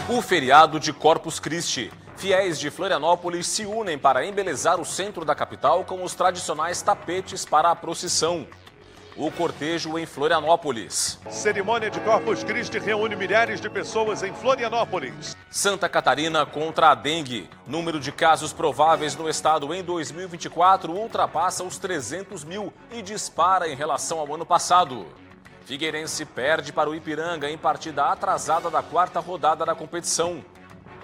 O feriado de Corpus Christi. Fiéis de Florianópolis se unem para embelezar o centro da capital com os tradicionais tapetes para a procissão. O cortejo em Florianópolis. Cerimônia de Corpus Christi reúne milhares de pessoas em Florianópolis. Santa Catarina contra a dengue. Número de casos prováveis no estado em 2024 ultrapassa os 300 mil e dispara em relação ao ano passado. Figueirense perde para o Ipiranga em partida atrasada da quarta rodada da competição.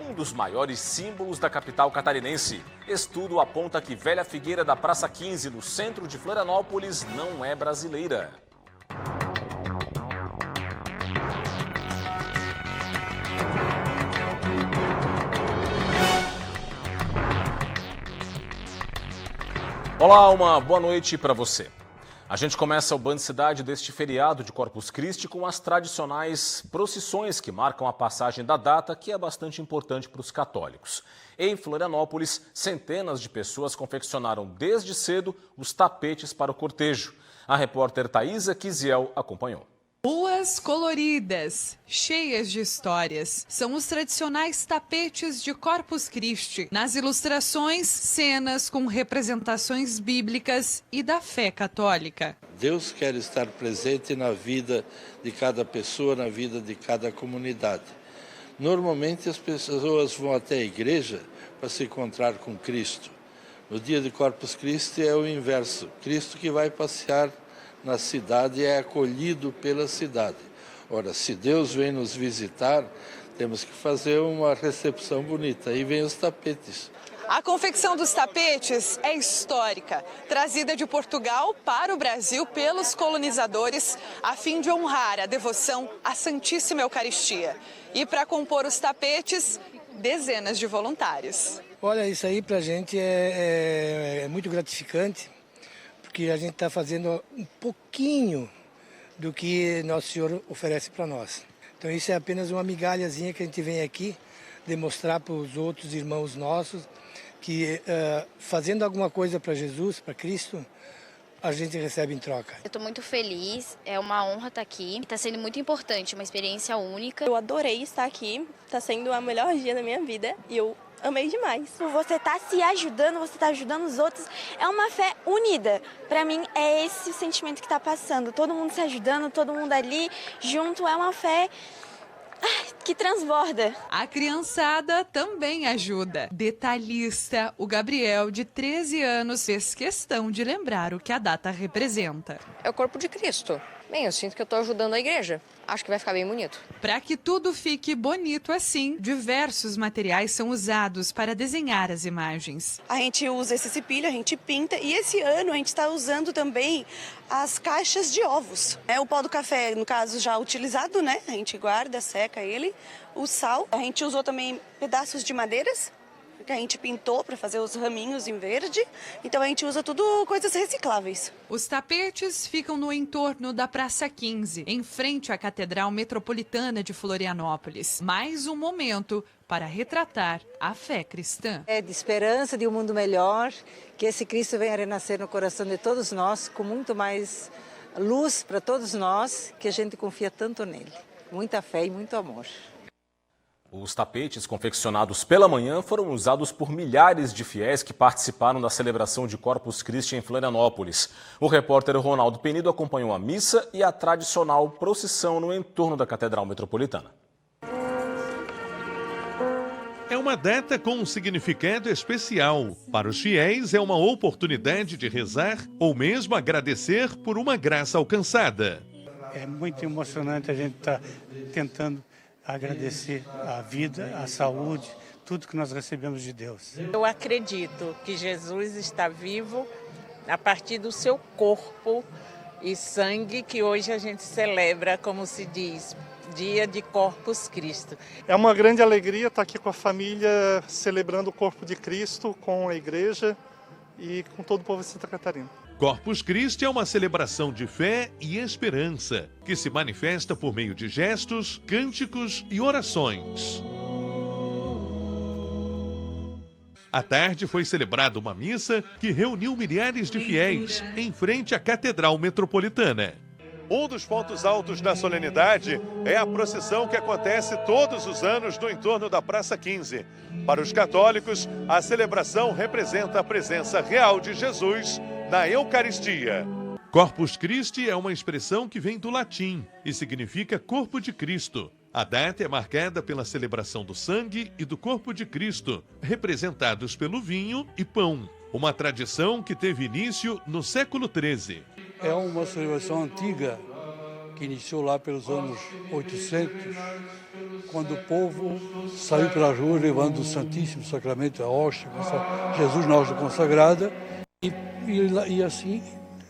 Um dos maiores símbolos da capital catarinense. Estudo aponta que Velha Figueira da Praça 15, no centro de Florianópolis, não é brasileira. Olá, uma boa noite para você. A gente começa o Band Cidade deste feriado de Corpus Christi com as tradicionais procissões que marcam a passagem da data, que é bastante importante para os católicos. Em Florianópolis, centenas de pessoas confeccionaram desde cedo os tapetes para o cortejo. A repórter Thaisa Kisiel acompanhou. Ruas coloridas, cheias de histórias, são os tradicionais tapetes de Corpus Christi. Nas ilustrações, cenas com representações bíblicas e da fé católica. Deus quer estar presente na vida de cada pessoa, na vida de cada comunidade. Normalmente as pessoas vão até a igreja para se encontrar com Cristo. No dia de Corpus Christi é o inverso, Cristo que vai passear na cidade é acolhido pela cidade. Ora, se Deus vem nos visitar, temos que fazer uma recepção bonita. Aí vem os tapetes. A confecção dos tapetes é histórica, trazida de Portugal para o Brasil pelos colonizadores, a fim de honrar a devoção à Santíssima Eucaristia. E para compor os tapetes, dezenas de voluntários. Olha, isso aí para a gente é muito gratificante, porque a gente está fazendo um pouquinho do que Nosso Senhor oferece para nós. Então isso é apenas uma migalhazinha que a gente vem aqui demonstrar para os outros irmãos nossos que fazendo alguma coisa para Jesus, para Cristo, a gente recebe em troca. Eu estou muito feliz, é uma honra estar aqui, está sendo muito importante, uma experiência única. Eu adorei estar aqui, está sendo o melhor dia da minha vida e eu amei demais. Você está se ajudando, você está ajudando os outros. É uma fé unida. Para mim, é esse o sentimento que está passando. Todo mundo se ajudando, todo mundo ali junto. É uma fé que transborda. A criançada também ajuda. Detalhista, o Gabriel, de 13 anos, fez questão de lembrar o que a data representa. É o corpo de Cristo. Bem, eu sinto que eu estou ajudando a igreja. Acho que vai ficar bem bonito. Para que tudo fique bonito assim, diversos materiais são usados para desenhar as imagens. A gente usa esse cipilho, a gente pinta e esse ano a gente está usando também as caixas de ovos. O pó do café, no caso, já utilizado, né? A gente guarda, seca ele. O sal, a gente usou também pedaços de madeiras que a gente pintou para fazer os raminhos em verde. Então a gente usa tudo coisas recicláveis. Os tapetes ficam no entorno da Praça 15, em frente à Catedral Metropolitana de Florianópolis. Mais um momento para retratar a fé cristã. É de esperança de um mundo melhor, que esse Cristo venha renascer no coração de todos nós, com muito mais luz para todos nós, que a gente confia tanto nele. Muita fé e muito amor. Os tapetes confeccionados pela manhã foram usados por milhares de fiéis que participaram da celebração de Corpus Christi em Florianópolis. O repórter Ronaldo Penido acompanhou a missa e a tradicional procissão no entorno da Catedral Metropolitana. É uma data com um significado especial. Para os fiéis, é uma oportunidade de rezar ou mesmo agradecer por uma graça alcançada. É muito emocionante a gente estar tentando agradecer a vida, a saúde, tudo que nós recebemos de Deus. Eu acredito que Jesus está vivo a partir do seu corpo e sangue que hoje a gente celebra, como se diz, dia de Corpus Christi. É uma grande alegria estar aqui com a família, celebrando o corpo de Cristo com a igreja e com todo o povo de Santa Catarina. Corpus Christi é uma celebração de fé e esperança, que se manifesta por meio de gestos, cânticos e orações. À tarde foi celebrada uma missa que reuniu milhares de fiéis em frente à Catedral Metropolitana. Um dos pontos altos da solenidade é a procissão que acontece todos os anos no entorno da Praça 15. Para os católicos, a celebração representa a presença real de Jesus na Eucaristia. Corpus Christi é uma expressão que vem do latim e significa corpo de Cristo. A data é marcada pela celebração do sangue e do corpo de Cristo, representados pelo vinho e pão. Uma tradição que teve início no século XIII. É uma celebração antiga, que iniciou lá pelos anos 800, quando o povo saiu pelas ruas levando o Santíssimo Sacramento, a hóstia, Jesus na hóstia consagrada, e assim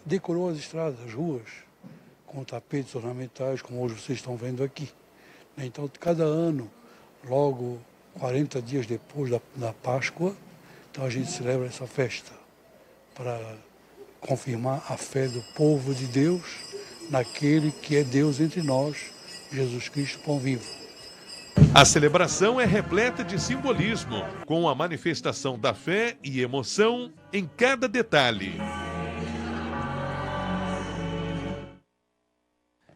decorou as estradas, as ruas, com tapetes ornamentais, como hoje vocês estão vendo aqui. Então, cada ano, logo 40 dias depois da Páscoa, então a gente celebra essa festa para confirmar a fé do povo de Deus naquele que é Deus entre nós, Jesus Cristo, pão vivo. A celebração é repleta de simbolismo, com a manifestação da fé e emoção em cada detalhe.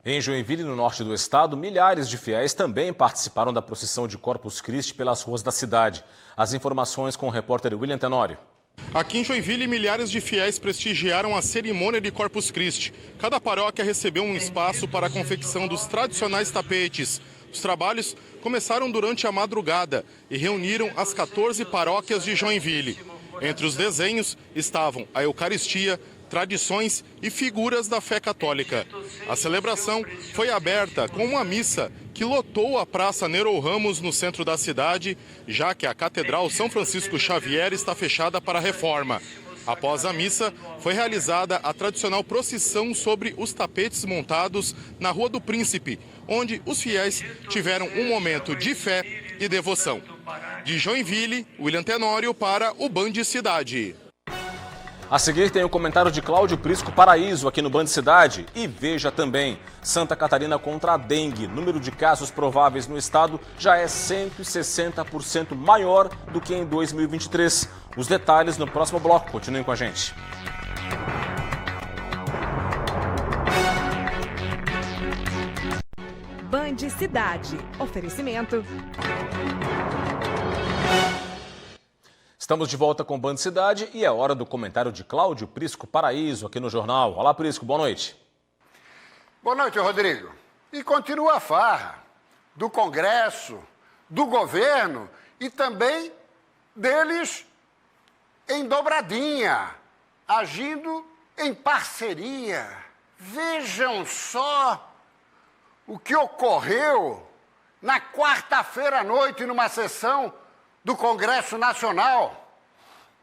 Em Joinville, no norte do estado, milhares de fiéis também participaram da procissão de Corpus Christi pelas ruas da cidade. As informações com o repórter William Tenório. Aqui em Joinville, milhares de fiéis prestigiaram a cerimônia de Corpus Christi. Cada paróquia recebeu um espaço para a confecção dos tradicionais tapetes. Os trabalhos começaram durante a madrugada e reuniram as 14 paróquias de Joinville. Entre os desenhos estavam a Eucaristia, tradições e figuras da fé católica. A celebração foi aberta com uma missa que lotou a Praça Nereu Ramos no centro da cidade, já que a Catedral São Francisco Xavier está fechada para reforma. Após a missa, foi realizada a tradicional procissão sobre os tapetes montados na Rua do Príncipe, onde os fiéis tiveram um momento de fé e devoção. De Joinville, William Tenório para o Band Cidade. A seguir tem o comentário de Cláudio Prisco Paraíso aqui no Band Cidade. E veja também, Santa Catarina contra a dengue. Número de casos prováveis no estado já é 160% maior do que em 2023. Os detalhes no próximo bloco. Continuem com a gente. Band Cidade. Oferecimento. Estamos de volta com o Band Cidade e é hora do comentário de Cláudio Prisco Paraíso aqui no jornal. Olá, Prisco, boa noite. Boa noite, Rodrigo. E continua a farra do Congresso, do governo e também deles em dobradinha, agindo em parceria. Vejam só o que ocorreu na quarta-feira à noite numa sessão do Congresso Nacional.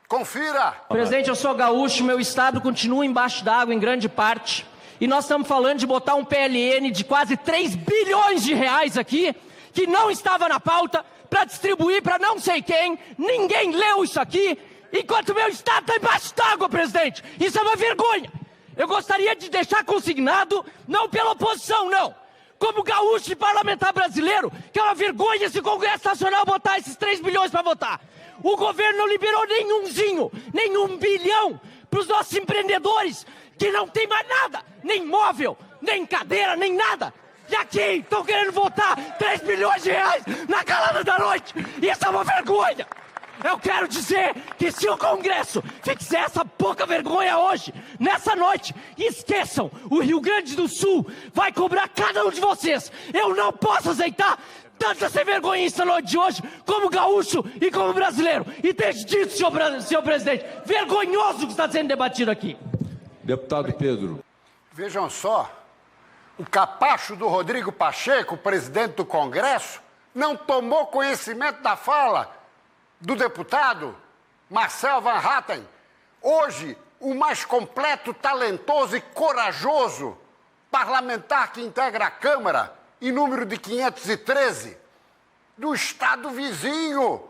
Confira. Presidente, eu sou gaúcho, meu estado continua embaixo d'água em grande parte. E nós estamos falando de botar um PLN de quase 3 bilhões de reais aqui, que não estava na pauta, para distribuir para não sei quem. Ninguém leu isso aqui, enquanto meu estado está embaixo d'água, presidente. Isso é uma vergonha. Eu gostaria de deixar consignado, não pela oposição, não. Como gaúcho e parlamentar brasileiro, que é uma vergonha esse Congresso Nacional botar esses 3 bilhões para votar. O governo não liberou nem 1 bilhão para os nossos empreendedores, que não tem mais nada, nem móvel, nem cadeira, nem nada. E aqui estão querendo votar 3 bilhões de reais na calada da noite. Isso é uma vergonha. Eu quero dizer que se o Congresso fizer essa pouca vergonha hoje, nessa noite, esqueçam, o Rio Grande do Sul vai cobrar cada um de vocês. Eu não posso aceitar tanta sem vergonha essa noite de hoje, como gaúcho e como brasileiro. E deixe disso, senhor presidente, vergonhoso o que está sendo debatido aqui. Deputado Pedro. Vejam só, o capacho do Rodrigo Pacheco, presidente do Congresso, não tomou conhecimento da fala do deputado Marcel Van Hatten, hoje o mais completo, talentoso e corajoso parlamentar que integra a Câmara, em número de 513, do estado vizinho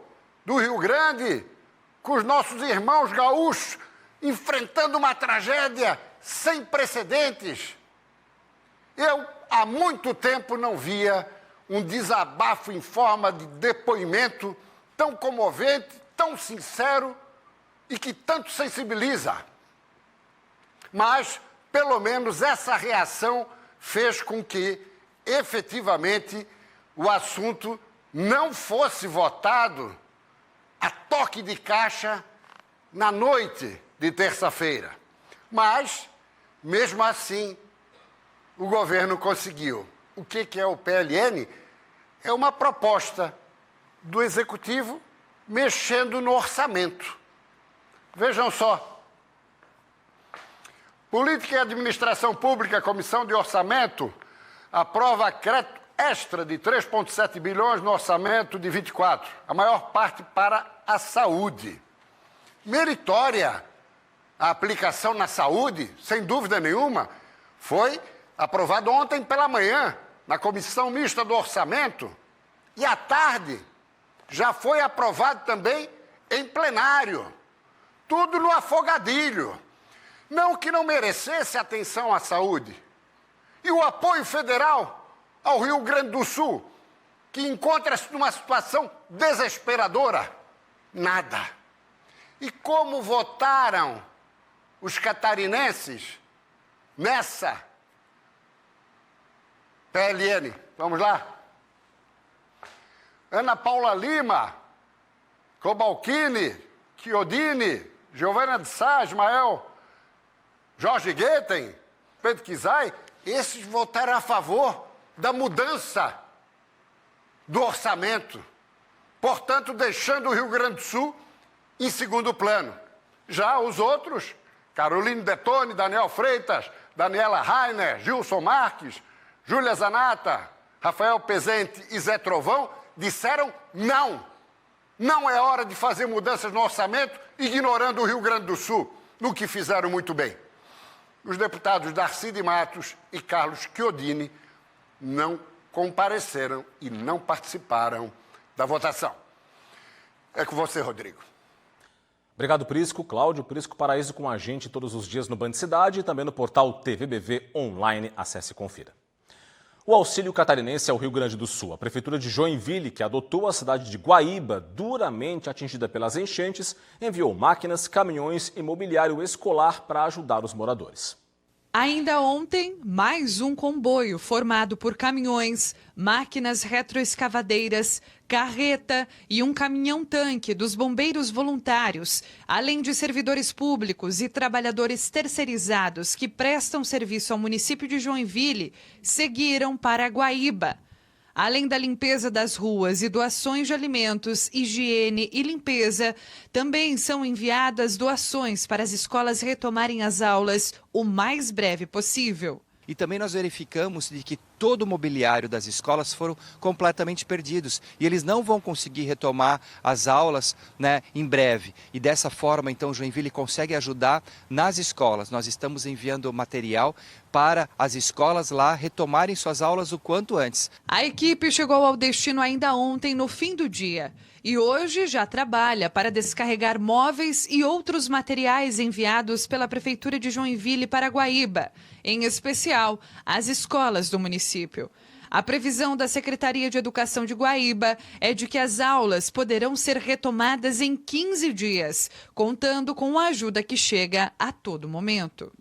do Rio Grande, com os nossos irmãos gaúchos enfrentando uma tragédia sem precedentes. Eu, há muito tempo, não via um desabafo em forma de depoimento tão comovente, tão sincero e que tanto sensibiliza. Mas, pelo menos, essa reação fez com que, efetivamente, o assunto não fosse votado a toque de caixa na noite de terça-feira. Mas, mesmo assim, o governo conseguiu. O que é o PLN? É uma proposta do Executivo mexendo no orçamento. Vejam só. Política e Administração Pública, Comissão de Orçamento, aprova crédito extra de 3,7 bilhões no orçamento de 24, a maior parte para a saúde. Meritória a aplicação na saúde, sem dúvida nenhuma, foi aprovado ontem pela manhã, na Comissão Mista do Orçamento, e à tarde já foi aprovado também em plenário. Tudo no afogadilho. Não que não merecesse atenção à saúde. E o apoio federal ao Rio Grande do Sul, que encontra-se numa situação desesperadora? Nada. E como votaram os catarinenses nessa PLN? Vamos lá? Ana Paula Lima, Cobalcini, Chiodini, Giovana de Sá, Ismael, Jorge Guetem, Pedro Kizai, esses votaram a favor da mudança do orçamento, portanto, deixando o Rio Grande do Sul em segundo plano. Já os outros, Caroline Detone, Daniel Freitas, Daniela Rainer, Gilson Marques, Júlia Zanata, Rafael Pezente e Zé Trovão, disseram não. Não é hora de fazer mudanças no orçamento, ignorando o Rio Grande do Sul, no que fizeram muito bem. Os deputados Darcy de Matos e Carlos Chiodini não compareceram e não participaram da votação. É com você, Rodrigo. Obrigado, Prisco. Cláudio Prisco Paraíso com a gente todos os dias no Band Cidade e também no portal TVBV Online. Acesse e confira. O auxílio catarinense ao Rio Grande do Sul. A Prefeitura de Joinville, que adotou a cidade de Guaíba, duramente atingida pelas enchentes, enviou máquinas, caminhões e mobiliário escolar para ajudar os moradores. Ainda ontem, mais um comboio formado por caminhões, máquinas retroescavadeiras, carreta e um caminhão-tanque dos bombeiros voluntários, além de servidores públicos e trabalhadores terceirizados que prestam serviço ao município de Joinville, seguiram para Guaíba. Além da limpeza das ruas e doações de alimentos, higiene e limpeza, também são enviadas doações para as escolas retomarem as aulas o mais breve possível. E também nós verificamos de que todo o mobiliário das escolas foram completamente perdidos e eles não vão conseguir retomar as aulas, em breve. E dessa forma, então, Joinville consegue ajudar nas escolas. Nós estamos enviando material para as escolas lá retomarem suas aulas o quanto antes. A equipe chegou ao destino ainda ontem, no fim do dia. E hoje já trabalha para descarregar móveis e outros materiais enviados pela Prefeitura de Joinville para Guaíba, em especial as escolas do município. A previsão da Secretaria de Educação de Guaíba é de que as aulas poderão ser retomadas em 15 dias, contando com a ajuda que chega a todo momento.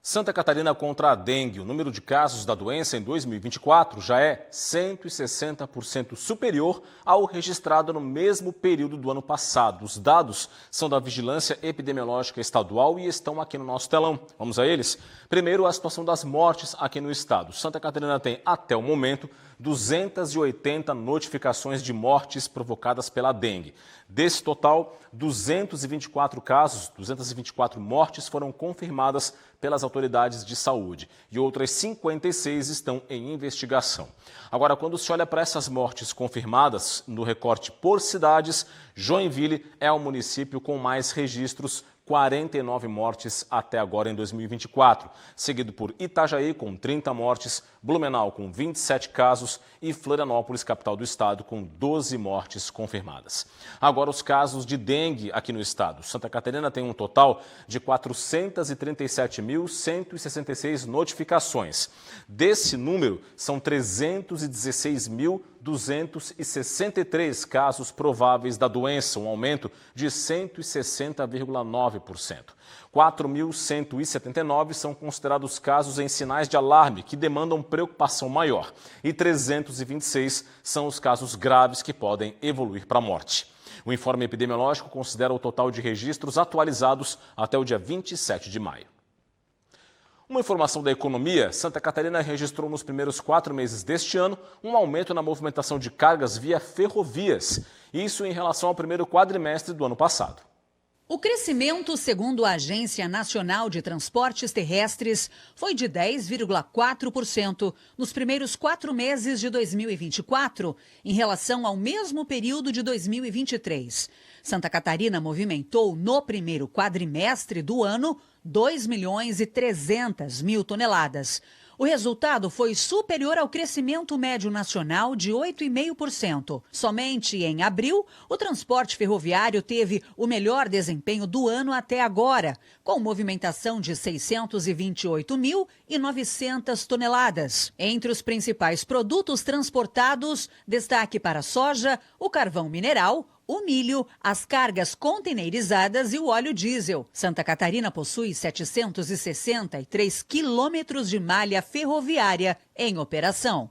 Santa Catarina contra a dengue. O número de casos da doença em 2024 já é 160% superior ao registrado no mesmo período do ano passado. Os dados são da Vigilância Epidemiológica Estadual e estão aqui no nosso telão. Vamos a eles? Primeiro, a situação das mortes aqui no estado. Santa Catarina tem, até o momento, 280 notificações de mortes provocadas pela dengue. Desse total, 224 casos, 224 mortes foram confirmadas pelas autoridades de saúde e outras 56 estão em investigação. Agora, quando se olha para essas mortes confirmadas no recorte por cidades, Joinville é o município com mais registros, 49 mortes até agora em 2024, seguido por Itajaí com 30 mortes, Blumenau com 27 casos e Florianópolis, capital do estado, com 12 mortes confirmadas. Agora os casos de dengue aqui no estado. Santa Catarina tem um total de 437.166 notificações. Desse número, são 316.263 casos prováveis da doença, um aumento de 160,9%. 4.179 são considerados casos em sinais de alarme, que demandam preocupação maior. E 326 são os casos graves que podem evoluir para a morte. O informe epidemiológico considera o total de registros atualizados até o dia 27 de maio. Uma informação da economia, Santa Catarina registrou nos primeiros 4 meses deste ano um aumento na movimentação de cargas via ferrovias. Isso em relação ao primeiro quadrimestre do ano passado. O crescimento, segundo a Agência Nacional de Transportes Terrestres, foi de 10,4% nos primeiros 4 meses de 2024, em relação ao mesmo período de 2023. Santa Catarina movimentou, no primeiro quadrimestre do ano, 2.300.000 toneladas. O resultado foi superior ao crescimento médio nacional de 8,5%. Somente em abril, o transporte ferroviário teve o melhor desempenho do ano até agora, com movimentação de 628.900 toneladas. Entre os principais produtos transportados, destaque para a soja, o carvão mineral, o milho, as cargas containerizadas e o óleo diesel. Santa Catarina possui 763 quilômetros de malha ferroviária em operação.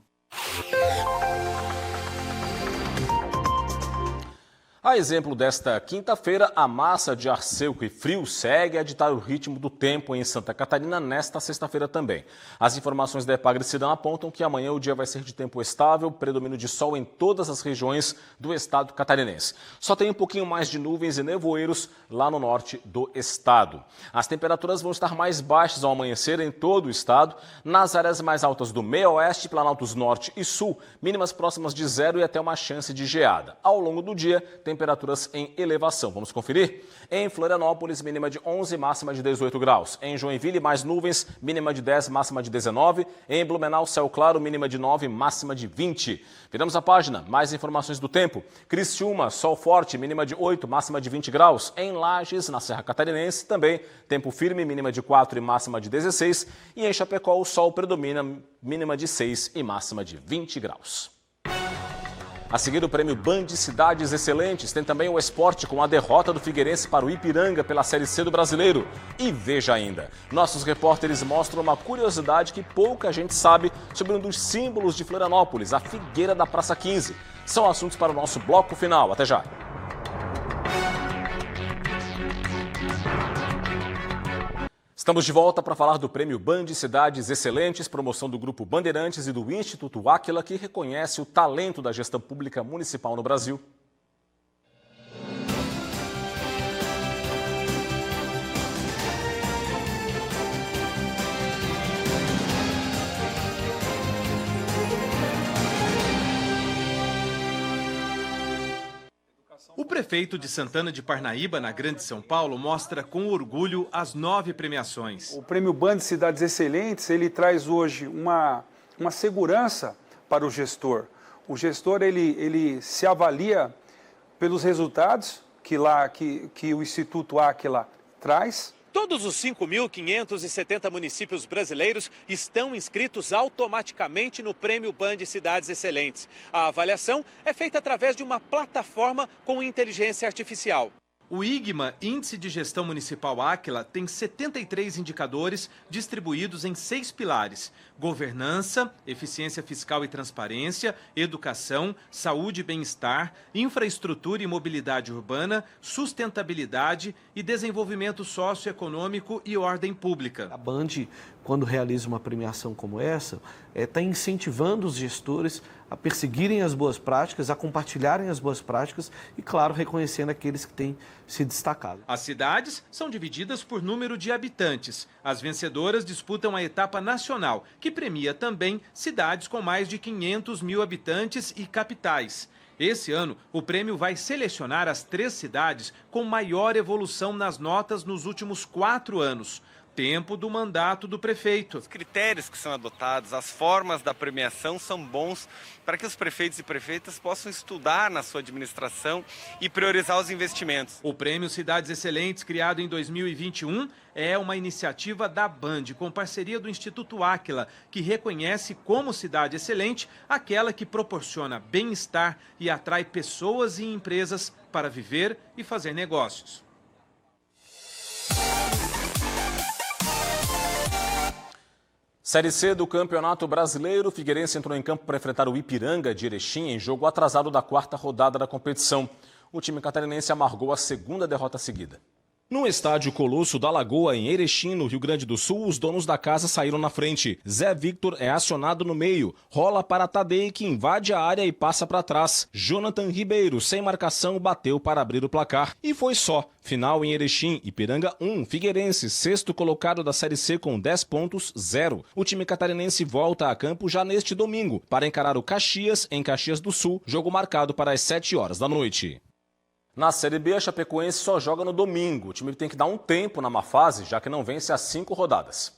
A exemplo desta quinta-feira, a massa de ar seco e frio segue a ditar o ritmo do tempo em Santa Catarina nesta sexta-feira também. As informações da Epagre-Cidão apontam que amanhã o dia vai ser de tempo estável, predomínio de sol em todas as regiões do estado catarinense. Só tem um pouquinho mais de nuvens e nevoeiros lá no norte do estado. As temperaturas vão estar mais baixas ao amanhecer em todo o estado. Nas áreas mais altas do meio-oeste, Planaltos Norte e Sul, mínimas próximas de 0 e até uma chance de geada. Ao longo do dia, temperaturas em elevação. Vamos conferir? Em Florianópolis, mínima de 11, máxima de 18 graus. Em Joinville, mais nuvens, mínima de 10, máxima de 19. Em Blumenau, céu claro, mínima de 9, máxima de 20. Viramos a página, mais informações do tempo. Criciúma, sol forte, mínima de 8, máxima de 20 graus. Em Lages, na Serra Catarinense, também tempo firme, mínima de 4 e máxima de 16. E em Chapecó, o sol predomina, mínima de 6 e máxima de 20 graus. A seguir, o prêmio Band Cidades Excelentes. Tem também o esporte com a derrota do Figueirense para o Ipiranga pela Série C do Brasileiro. E veja ainda, nossos repórteres mostram uma curiosidade que pouca gente sabe sobre um dos símbolos de Florianópolis, a Figueira da Praça 15. São assuntos para o nosso bloco final. Até já! Estamos de volta para falar do prêmio Band Cidades Excelentes, promoção do Grupo Bandeirantes e do Instituto Áquila, que reconhece o talento da gestão pública municipal no Brasil. O prefeito de Santana de Parnaíba, na Grande São Paulo, mostra com orgulho as 9 premiações. O prêmio Band Cidades Excelentes, ele traz hoje uma segurança para o gestor. O gestor, ele se avalia pelos resultados que o Instituto Áquila traz. Todos os 5.570 municípios brasileiros estão inscritos automaticamente no Prêmio Band Cidades Excelentes. A avaliação é feita através de uma plataforma com inteligência artificial. O IGMA, Índice de Gestão Municipal Áquila, tem 73 indicadores distribuídos em 6 pilares: governança, eficiência fiscal e transparência, educação, saúde e bem-estar, infraestrutura e mobilidade urbana, sustentabilidade e desenvolvimento socioeconômico e ordem pública. A Band, quando realiza uma premiação como essa, está incentivando os gestores a perseguirem as boas práticas, a compartilharem as boas práticas e, claro, reconhecendo aqueles que têm se destacado. As cidades são divididas por número de habitantes. As vencedoras disputam a etapa nacional, que premia também cidades com mais de 500.000 habitantes e capitais. Esse ano, o prêmio vai selecionar as 3 cidades com maior evolução nas notas nos últimos 4 anos. tempo do mandato do prefeito. Os critérios que são adotados, as formas da premiação são bons para que os prefeitos e prefeitas possam estudar na sua administração e priorizar os investimentos. O Prêmio Cidades Excelentes, criado em 2021, é uma iniciativa da Band, com parceria do Instituto Áquila, que reconhece como cidade excelente aquela que proporciona bem-estar e atrai pessoas e empresas para viver e fazer negócios. Série C do Campeonato Brasileiro, o Figueirense entrou em campo para enfrentar o Ipiranga de Erechim em jogo atrasado da 4ª rodada da competição. O time catarinense amargou a 2ª derrota seguida. No estádio Colosso da Lagoa, em Erechim, no Rio Grande do Sul, os donos da casa saíram na frente. Zé Victor é acionado no meio, rola para Tadei, que invade a área e passa para trás. Jonathan Ribeiro, sem marcação, bateu para abrir o placar. E foi só. Final em Erechim, Ipiranga 1, Figueirense, 6º colocado da Série C com 10 pontos, 0. O time catarinense volta a campo já neste domingo, para encarar o Caxias, em Caxias do Sul, jogo marcado para as 7 horas da noite. Na Série B, a Chapecoense só joga no domingo. O time tem que dar um tempo na má fase, já que não vence as 5 rodadas.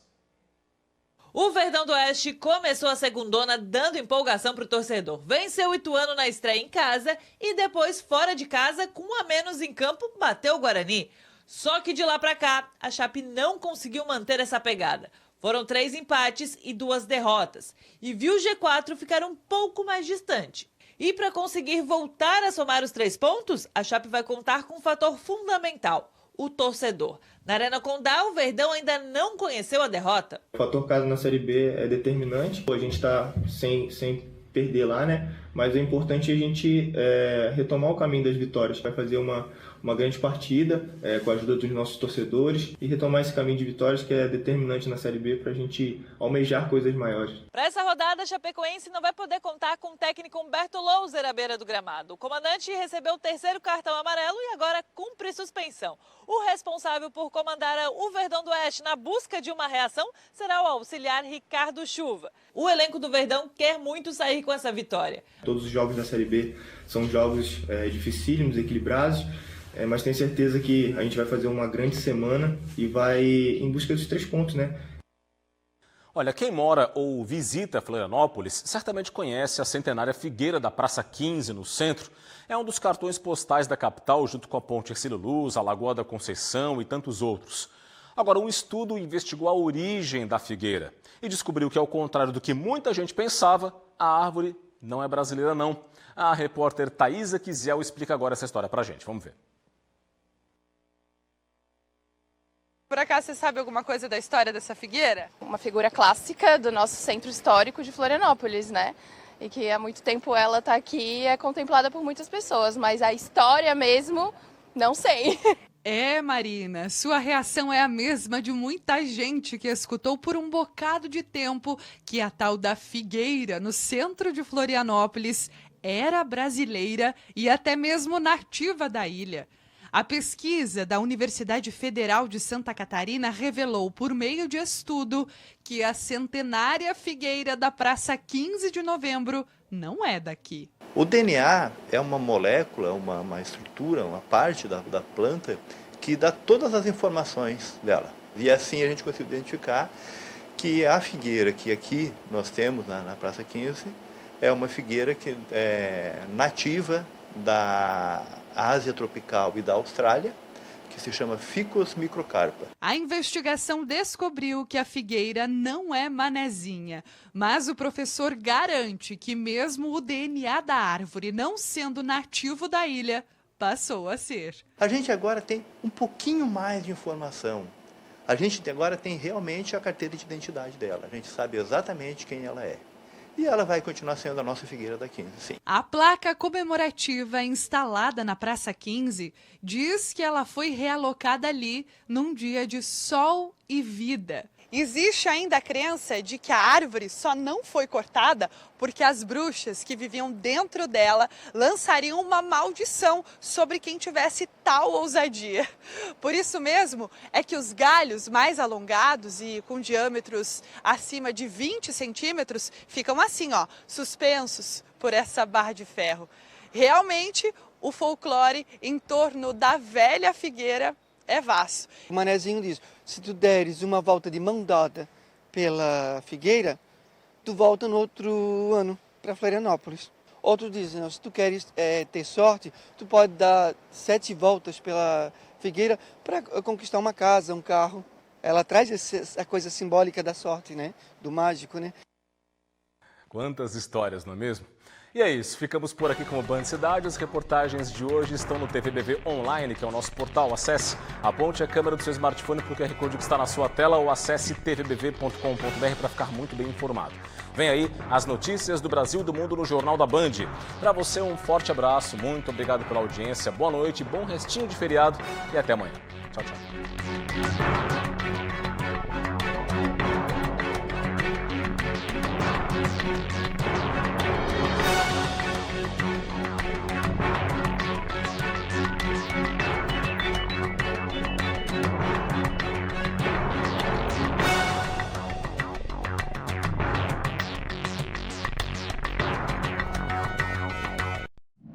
O Verdão do Oeste começou a segundona dando empolgação para o torcedor. Venceu o Ituano na estreia em casa e depois, fora de casa, com 1 a menos em campo, bateu o Guarani. Só que de lá para cá, a Chape não conseguiu manter essa pegada. Foram 3 empates e 2 derrotas. E viu o G4 ficar um pouco mais distante. E para conseguir voltar a somar os 3 pontos, a Chape vai contar com um fator fundamental, o torcedor. Na Arena Condá, o Verdão ainda não conheceu a derrota. O fator casa na Série B é determinante. A gente está sem perder lá, né? Mas é importante a gente retomar o caminho das vitórias. Vai fazer uma grande partida com a ajuda dos nossos torcedores e retomar esse caminho de vitórias que é determinante na Série B para a gente almejar coisas maiores. Para essa rodada, a Chapecoense não vai poder contar com o técnico Humberto Louser à beira do gramado. O comandante recebeu o 3º cartão amarelo e agora cumpre suspensão. O responsável por comandar o Verdão do Oeste na busca de uma reação será o auxiliar Ricardo Chuva. O elenco do Verdão quer muito sair com essa vitória. Todos os jogos da Série B são jogos dificílimos, equilibrados, mas tenho certeza que a gente vai fazer uma grande semana e vai em busca dos 3 pontos, né? Olha, quem mora ou visita Florianópolis certamente conhece a centenária Figueira da Praça 15, no centro. É um dos cartões postais da capital, junto com a Ponte Hercílio Luz, a Lagoa da Conceição e tantos outros. Agora, um estudo investigou a origem da figueira e descobriu que, ao contrário do que muita gente pensava, a árvore não é brasileira, não. A repórter Thaisa Kiziel explica agora essa história pra gente. Vamos ver. Por acaso você sabe alguma coisa da história dessa figueira? Uma figura clássica do nosso centro histórico de Florianópolis, né? E que há muito tempo ela está aqui e é contemplada por muitas pessoas, mas a história mesmo, não sei. É, Marina, sua reação é a mesma de muita gente que escutou por um bocado de tempo que a tal da figueira no centro de Florianópolis era brasileira e até mesmo nativa da ilha. A pesquisa da Universidade Federal de Santa Catarina revelou, por meio de estudo, que a centenária figueira da Praça 15 de Novembro não é daqui. O DNA é uma molécula, uma estrutura, uma parte da planta que dá todas as informações dela. E assim a gente conseguiu identificar que a figueira que aqui nós temos na Praça 15 é uma figueira que é nativa da Ásia tropical e da Austrália, que se chama Ficus microcarpa. A investigação descobriu que a figueira não é manezinha, mas o professor garante que mesmo o DNA da árvore não sendo nativo da ilha, passou a ser. A gente agora tem um pouquinho mais de informação. A gente agora tem realmente a carteira de identidade dela. A gente sabe exatamente quem ela é. E ela vai continuar sendo a nossa figueira da 15, sim. A placa comemorativa instalada na Praça 15 diz que ela foi realocada ali num dia de sol e vida. Existe ainda a crença de que a árvore só não foi cortada porque as bruxas que viviam dentro dela lançariam uma maldição sobre quem tivesse tal ousadia. Por isso mesmo é que os galhos mais alongados e com diâmetros acima de 20 centímetros ficam assim, ó, suspensos por essa barra de ferro. Realmente, o folclore em torno da velha figueira é vasto. O manezinho diz, se tu deres uma volta de mão dada pela Figueira, tu volta no outro ano para Florianópolis. Outros dizem, não, se tu queres ter sorte, tu pode dar 7 voltas pela Figueira para conquistar uma casa, um carro. Ela traz a coisa simbólica da sorte, né? Do mágico, né? Quantas histórias, não é mesmo? E é isso, ficamos por aqui com o Band Cidade. As reportagens de hoje estão no TVBV Online, que é o nosso portal. Acesse, aponte a câmera do seu smartphone para o QR Code que está na sua tela ou acesse tvbv.com.br para ficar muito bem informado. Vem aí as notícias do Brasil e do mundo no Jornal da Band. Para você, um forte abraço, muito obrigado pela audiência, boa noite, bom restinho de feriado e até amanhã. Tchau, tchau.